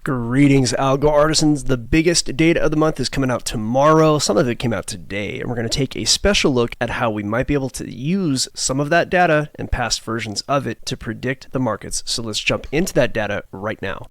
Greetings, Algo artisans. The biggest data of the month is coming out tomorrow. Some of it came out today, and we're going to take a special look at how we might be able to use some of that data and past versions of it to predict the markets. So let's jump into that data right now.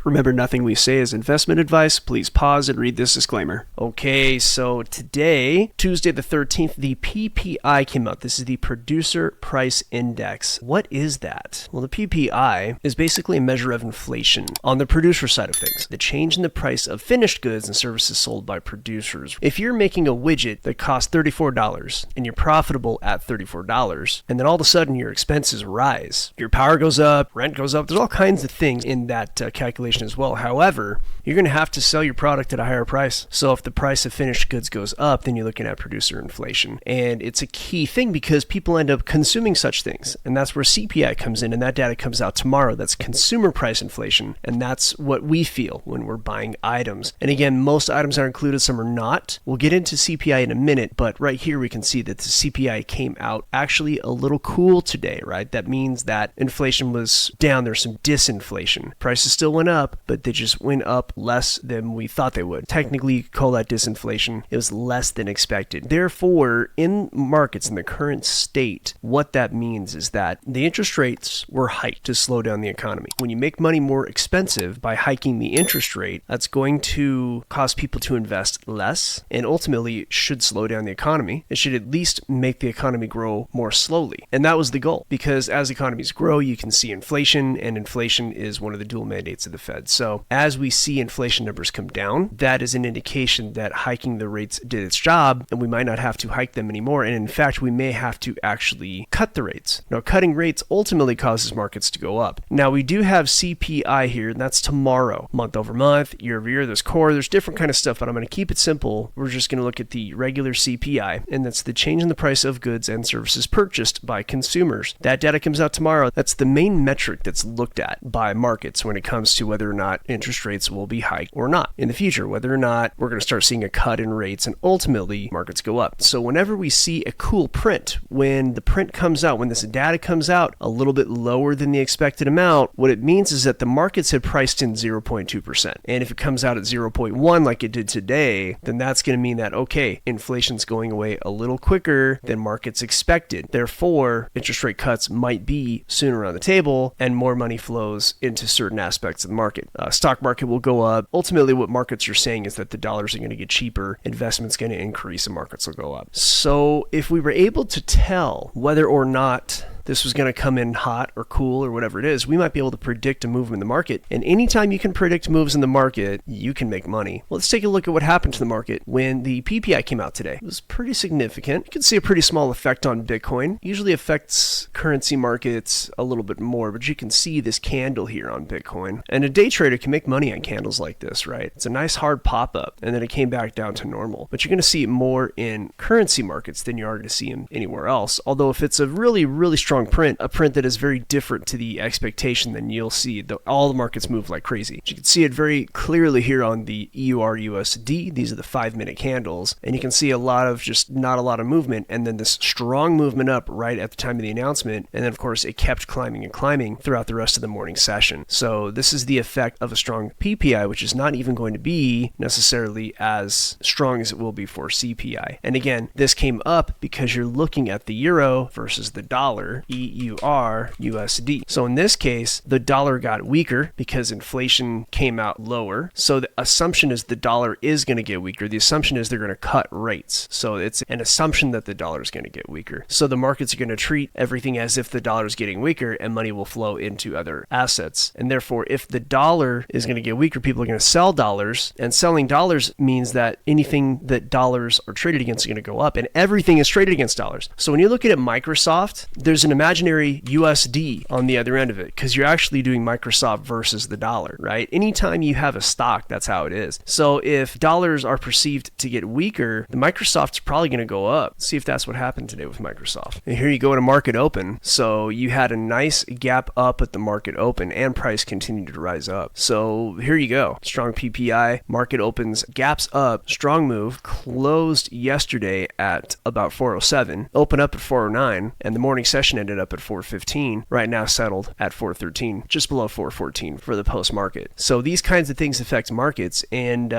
Remember, nothing we say is investment advice. Please pause and read this disclaimer. Okay, so today, Tuesday the 13th, the PPI came out. This is the Producer Price Index. What is that? Well, the PPI is basically a measure of inflation on the producer side of things, the change in the price of finished goods and services sold by producers. If you're making a widget that costs $34 and you're profitable at $34, and then all of a sudden your expenses rise, your power goes up, rent goes up, there's all kinds of things in that calculation as well. However, you're going to have to sell your product at a higher price. So if the price of finished goods goes up, then you're looking at producer inflation. And it's a key thing because people end up consuming such things. And that's where CPI comes in, and that data comes out tomorrow. That's consumer price inflation. And that's what we feel when we're buying items. And again, most items are included, some are not. We'll get into CPI in a minute, but right here we can see that the CPI came out actually a little cool today, right? That means that inflation was down. There's some disinflation. Prices still went up, but they just went up less than we thought they would. Technically, you could call that disinflation. It was less than expected. Therefore, in markets in the current state, what that means is that the interest rates were hiked to slow down the economy. When you make money more expensive by hiking the interest rate, that's going to cause people to invest less, and ultimately it should slow down the economy. It should at least make the economy grow more slowly. And that was the goal, because as economies grow, you can see inflation, and inflation is one of the dual mandates of the Fed. So as we see inflation numbers come down, that is an indication that hiking the rates did its job, and we might not have to hike them anymore. And in fact, we may have to actually cut the rates. Now, cutting rates ultimately causes markets to go up. Now, we do have CPI here, and that's tomorrow. Month over month, year over year, there's core, there's different kind of stuff, but I'm going to keep it simple. We're just going to look at the regular CPI, and that's the change in the price of goods and services purchased by consumers. That data comes out tomorrow. That's the main metric that's looked at by markets when it comes to whether or not interest rates will be hiked or not in the future, whether or not we're going to start seeing a cut in rates and ultimately markets go up. So whenever we see a cool print, when the print comes out, when this data comes out a little bit lower than the expected amount, what it means is that the markets had priced in 0.2%. And if it comes out at 0.1 like it did today, then that's going to mean that, okay, inflation's going away a little quicker than markets expected. Therefore, interest rate cuts might be sooner on the table and more money flows into certain aspects of the market. Stock market will go up. Ultimately, what markets are saying is that the dollars are going to get cheaper, investment's going to increase, and markets will go up. So if we were able to tell whether or not this was going to come in hot or cool or whatever it is, we might be able to predict a move in the market. And anytime you can predict moves in the market, you can make money. Well, let's take a look at what happened to the market when the PPI came out today. It was pretty significant. You can see a pretty small effect on Bitcoin. Usually affects currency markets a little bit more, but you can see this candle here on Bitcoin. And a day trader can make money on candles like this, right? It's a nice hard pop-up, and then it came back down to normal. But you're going to see it more in currency markets than you are going to see them anywhere else. Although if it's a really, really strong print, a print that is very different to the expectation, then you'll see all the markets move like crazy. You can see it very clearly here on the EUR/USD. These are the 5-minute candles, and you can see not a lot of movement, and then this strong movement up right at the time of the announcement, and then of course it kept climbing and climbing throughout the rest of the morning session. So this is the effect of a strong PPI, which is not even going to be necessarily as strong as it will be for CPI. And again, this came up because you're looking at the euro versus the dollar, EUR/USD. So in this case, the dollar got weaker because inflation came out lower. So the assumption is the dollar is going to get weaker. The assumption is they're going to cut rates. So it's an assumption that the dollar is going to get weaker. So the markets are going to treat everything as if the dollar is getting weaker, and money will flow into other assets. And therefore, if the dollar is going to get weaker, people are going to sell dollars, and selling dollars means that anything that dollars are traded against is going to go up, and everything is traded against dollars. So when you look at Microsoft, there's an imaginary USD on the other end of it, because you're actually doing Microsoft versus the dollar, right? Anytime you have a stock, that's how it is. So if dollars are perceived to get weaker, the Microsoft's probably going to go up. Let's see if that's what happened today with Microsoft. And here you go to market open. So you had a nice gap up at the market open, and price continued to rise up. So here you go. Strong PPI, market opens, gaps up, strong move, closed yesterday at about 407, open up at 409, and the morning session ended ended up at 415. Right now settled at 413, just below 414 for the post market. So these kinds of things affect markets. And,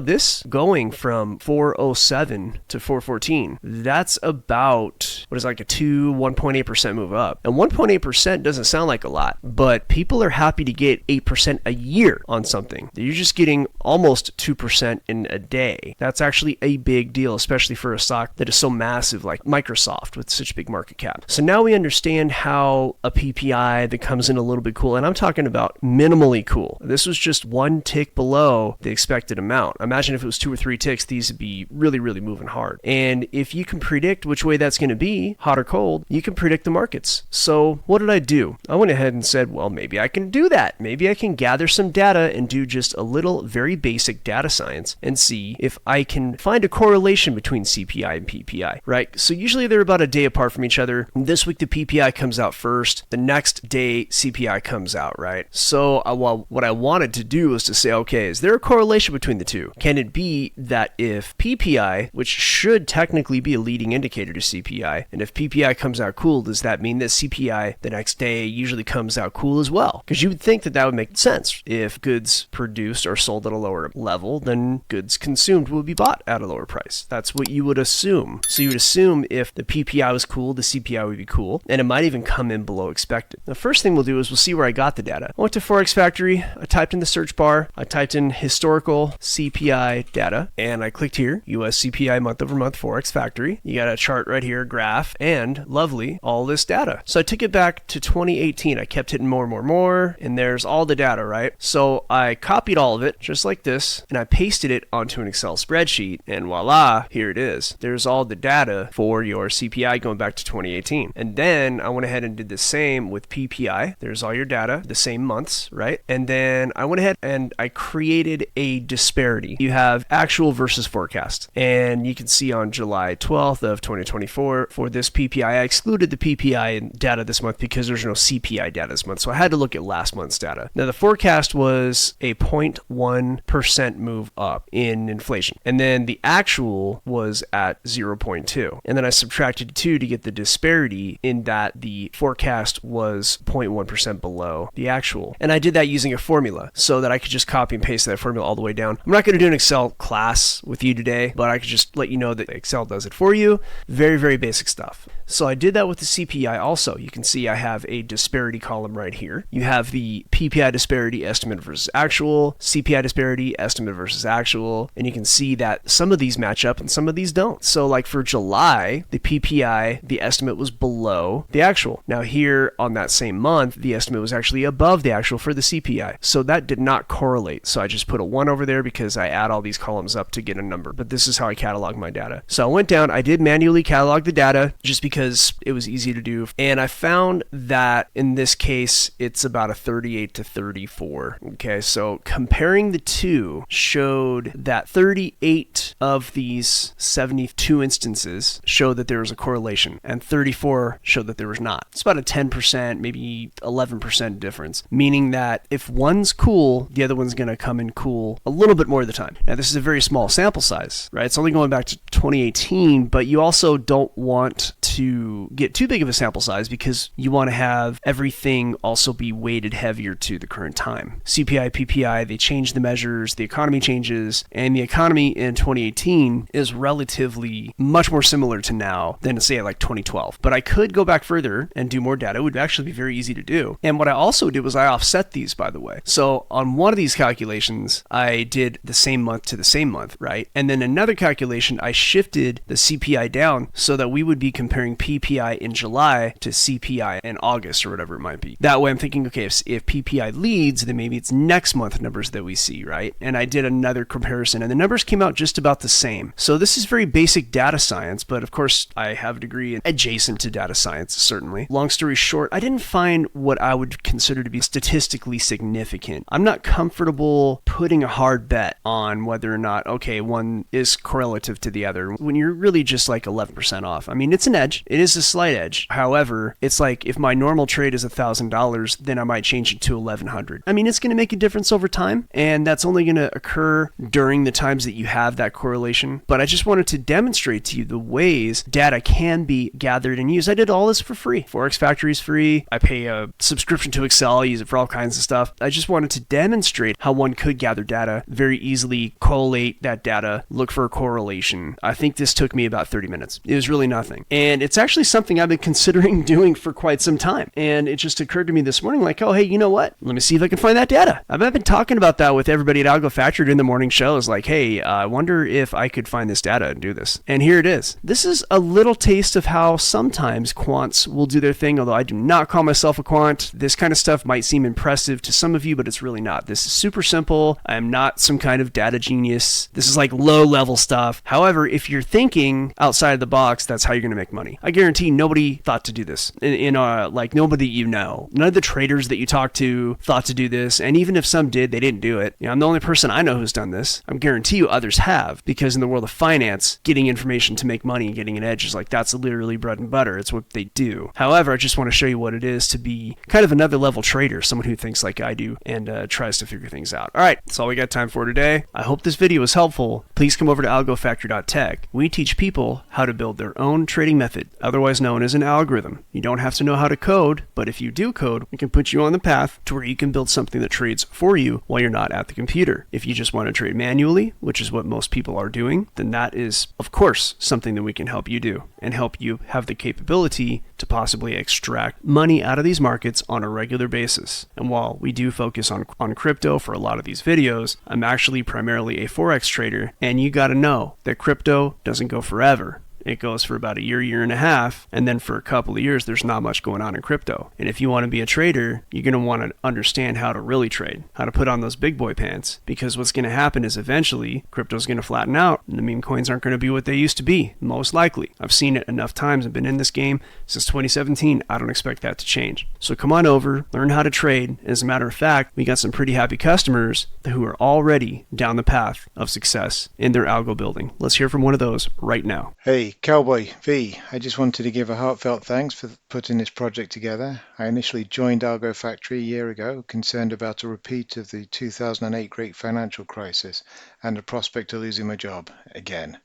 this going from 407 to 414, that's about, what is like a 1.8% move up. And 1.8% doesn't sound like a lot, but people are happy to get 8% a year on something. You're just getting almost 2% in a day. That's actually a big deal, especially for a stock that is so massive like Microsoft with such a big market cap. So now we understand how a PPI that comes in a little bit cool, and I'm talking about minimally cool. This was just one tick below the expected amount. Imagine if it was 2 or 3 ticks, these would be really, really moving hard. And if you can predict which way that's going to be, hot or cold, you can predict the markets. So what did I do? I went ahead and said, well, maybe I can do that. Maybe I can gather some data and do just a little very basic data science and see if I can find a correlation between CPI and PPI, right? So usually they're about a day apart from each other. This week the PPI comes out first. The next day CPI comes out, right? So what I wanted to do was to say, okay, is there a correlation between the two? Can it be that if PPI, which should technically be a leading indicator to CPI, and if PPI comes out cool, does that mean that CPI the next day usually comes out cool as well? Because you would think that would make sense. If goods produced are sold at a lower level, then goods consumed will be bought at a lower price. That's what you would assume. So you would assume if the PPI was cool, the CPI would be cool, and it might even come in below expected. The first thing we'll do is we'll see where I got the data. I went to Forex Factory, I typed in the search bar, I typed in historical CPI data, and I clicked here, US CPI month over month Forex Factory. You got a chart right here, graph, and lovely, all this data. So I took it back to 2018. I kept hitting more, and there's all the data, right? So I copied all of it, just like this, and I pasted it onto an Excel spreadsheet, and voila, here it is. There's all the data for your CPI going back to 2018. And then I went ahead and did the same with PPI. There's all your data, the same months, right? And then I went ahead and I created a disparity. You have actual versus forecast. And you can see on July 12th of 2024, for this PPI, I excluded the PPI data this month because there's no CPI data this month. So I had to look at last month's data. Now the forecast was a 0.1% move up in inflation. And then the actual was at 0.2. And then I subtracted 2 to get the disparity in that the forecast was 0.1% below the actual. And I did that using a formula so that I could just copy and paste that formula all the way down. I'm not going to do an Excel class with you today, but I could just let you know that Excel does it for you. Very, very basic stuff. So I did that with the CPI also. You can see I have a disparity column right here. You have the PPI disparity estimate versus actual, CPI disparity estimate versus actual, and you can see that some of these match up and some of these don't. So like for July, the PPI, the estimate was below the actual. Now here on that same month, the estimate was actually above the actual for the CPI. So that did not correlate. So I just put a 1 over there because I add all these columns up to get a number. But this is how I catalog my data. So I went down, I did manually catalog the data just because it was easy to do. And I found that in this case, it's about a 38 to 34. Okay, so comparing the two showed that 38 of these 72 instances showed that there was a correlation, and 34 showed that there was not. It's about a 10%, maybe 11% difference, meaning that if one's cool, the other one's going to come in cool a little bit more of the time. Now, this is a very small sample size, right? It's only going back to 2018, but you also don't want to get too big of a sample size because you want to have everything also be weighted heavier to the current time. CPI, PPI, they change the measures, the economy changes, and the economy in 2018 is relatively much more similar to now than say like 2012. But I could go back further and do more data. It would actually be very easy to do. And what I also did was I offset these, by the way. So on one of these calculations, I did the same month to the same month, right? And then another calculation, I shifted the CPI down so that we would be comparing PPI in July to CPI in August or whatever it might be. That way I'm thinking, okay, if PPI leads, then maybe it's next month numbers that we see, right? And I did another comparison and the numbers came out just about the same. So this is very basic data science, but of course I have a degree adjacent to data science, certainly. Long story short, I didn't find what I would consider to be statistically significant. I'm not comfortable putting a hard bet on whether or not, okay, one is correlative to the other when you're really just like 11% off. I mean, it's an edge. edge. It is a slight edge. However, it's like if my normal trade is $1,000, then I might change it to $1,100. I mean, it's going to make a difference over time, and that's only going to occur during the times that you have that correlation. But I just wanted to demonstrate to you the ways data can be gathered and used. I did all this for free. Forex Factory is free. I pay a subscription to Excel. I use it for all kinds of stuff. I just wanted to demonstrate how one could gather data, very easily collate that data, look for a correlation. I think this took me about 30 minutes. It was really nothing. And it's actually something I've been considering doing for quite some time. And it just occurred to me this morning, like, oh, hey, you know what? Let me see if I can find that data. I've been talking about that with everybody at Algo Factory during the morning shows. Like, hey, I wonder if I could find this data and do this. And here it is. This is a little taste of how sometimes quants will do their thing, although I do not call myself a quant. This kind of stuff might seem impressive to some of you, but it's really not. This is super simple. I am not some kind of data genius. This is like low-level stuff. However, if you're thinking outside the box, that's how you're going to make money. I guarantee nobody thought to do this. Like nobody you know. None of the traders that you talk to thought to do this, and even if some did, they didn't do it. I'm the only person I know who's done this. I guarantee you others have, because in the world of finance, getting information to make money and getting an edge is like, that's literally bread and butter. It's what they do. However, I just want to show you what it is to be kind of another level trader, someone who thinks like I do and tries to figure things out. All right, that's all we got time for today. I hope this video was helpful. Please come over to algofactory.tech. We teach people how to build their own trading method, otherwise known as an algorithm. You don't have to know how to code, but if you do code, we can put you on the path to where you can build something that trades for you while you're not at the computer. If you just want to trade manually, which is what most people are doing, then that is, of course, something that we can help you do and help you have the capability to possibly extract money out of these markets on a regular basis. And while we do focus on crypto for a lot of these videos, I'm actually primarily a Forex trader, and you got to know that crypto doesn't go forever. It goes for about a year and a half, and then for a couple of years, there's not much going on in crypto. And if you want to be a trader, you're going to want to understand how to really trade, how to put on those big boy pants, because what's going to happen is eventually crypto's going to flatten out, and the meme coins aren't going to be what they used to be, most likely. I've seen it enough times. I've been in this game since 2017. I don't expect that to change. So come on over, learn how to trade. As a matter of fact, we got some pretty happy customers who are already down the path of success in their algo building. Let's hear from one of those right now. Hey, Cowboy V, I just wanted to give a heartfelt thanks for putting this project together. I initially joined Algo Factory a year ago, concerned about a repeat of the 2008 great financial crisis and the prospect of losing my job again.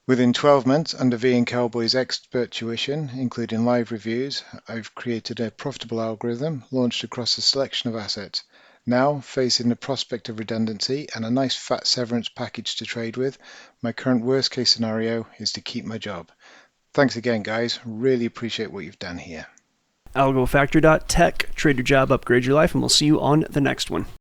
Within 12 months, under V and Cowboy's expert tuition, including live reviews, I've created a profitable algorithm launched across a selection of assets. Now, facing the prospect of redundancy and a nice fat severance package to trade with, my current worst case scenario is to keep my job. Thanks again, guys. Really appreciate what you've done here. Algofactory.tech. Trade your job, upgrade your life, and we'll see you on the next one.